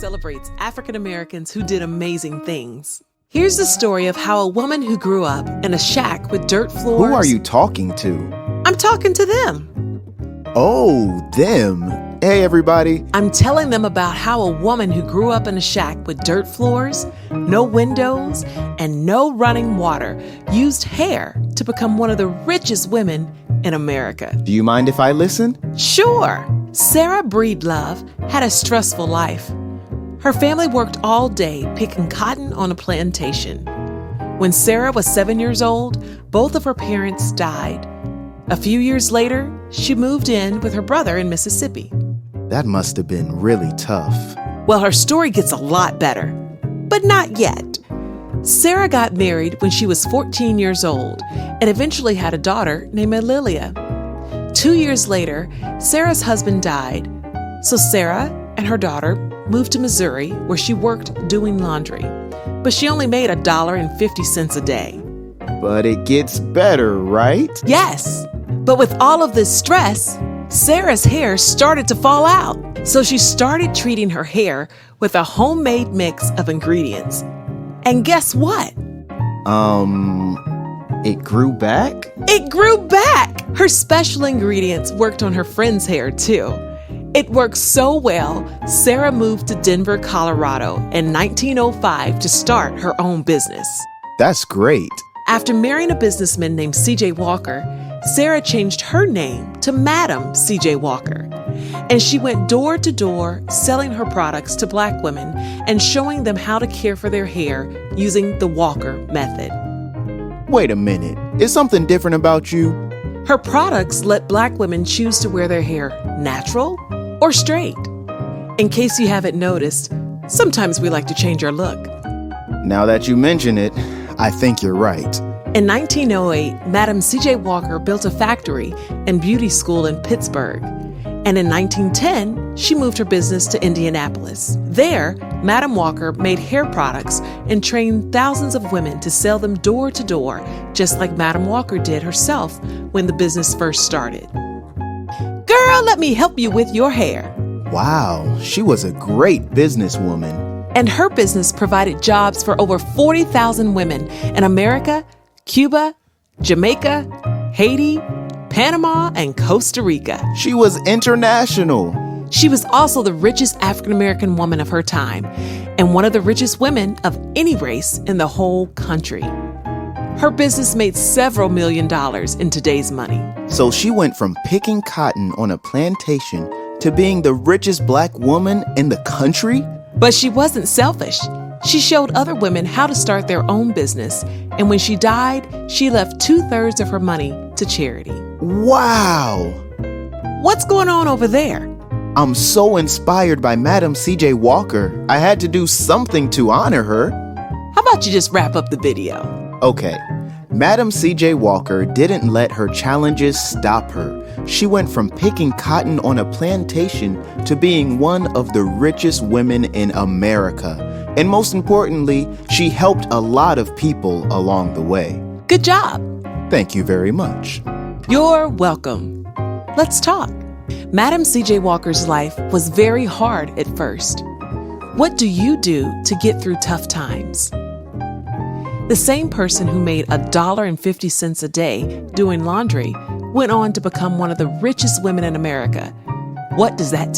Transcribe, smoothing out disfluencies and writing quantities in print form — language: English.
celebrates African Americans who did amazing things. Here's the story of how a woman who grew up in a shack with dirt floors... Who are you talking to? I'm talking to them. Oh, them. Hey, everybody. I'm telling them about how a woman who grew up in a shack with dirt floors, no windows, and no running water used hair to become one of the richest women in America. Do you mind if I listen? Sure. Sarah Breedlove had a stressful life. Her family worked all day picking cotton on a plantation. When Sarah was 7 years old, both of her parents died. A few years later, she moved in with her brother in Mississippi. That must have been really tough. Well, her story gets a lot better, but not yet. Sarah got married when she was 14 years old and eventually had a daughter named Lilia. 2 years later, Sarah's husband died, so Sarah and her daughter moved to Missouri where she worked doing laundry. But she only made $1.50 a day. But it gets better, right? Yes, but with all of this stress, Sarah's hair started to fall out. So she started treating her hair with a homemade mix of ingredients. And guess what? It grew back? It grew back! Her special ingredients worked on her friend's hair too. It worked so well, Sarah moved to Denver, Colorado in 1905 to start her own business. That's great. After marrying a businessman named C.J. Walker, Sarah changed her name to Madam C.J. Walker. And she went door to door selling her products to Black women and showing them how to care for their hair using the Walker method. Wait a minute. Is something different about you? Her products let Black women choose to wear their hair natural or straight. In case you haven't noticed, sometimes we like to change our look. Now that you mention it, I think you're right. In 1908, Madam C.J. Walker built a factory and beauty school in Pittsburgh. And in 1910, she moved her business to Indianapolis. There, Madam Walker made hair products and trained thousands of women to sell them door to door, just like Madam Walker did herself when the business first started. Girl, let me help you with your hair. Wow, she was a great businesswoman. And her business provided jobs for over 40,000 women in America, Cuba, Jamaica, Haiti, Panama, and Costa Rica. She was international. She was also the richest African-American woman of her time and one of the richest women of any race in the whole country. Her business made several $1 million in today's money. So she went from picking cotton on a plantation to being the richest Black woman in the country? But she wasn't selfish. She showed other women how to start their own business, and when she died, she left 2/3 of her money to charity. Wow! What's going on over there? I'm so inspired by Madam C.J. Walker. I had to do something to honor her. How about you just wrap up the video? Okay. Madam C.J. Walker didn't let her challenges stop her. She went from picking cotton on a plantation to being one of the richest women in America. And most importantly, she helped a lot of people along the way. Good job. Thank you very much. You're welcome. Let's talk. Madam C.J. Walker's life was very hard at first. What do you do to get through tough times? The same person who made $1.50 a day doing laundry went on to become one of the richest women in America. What does that tell you?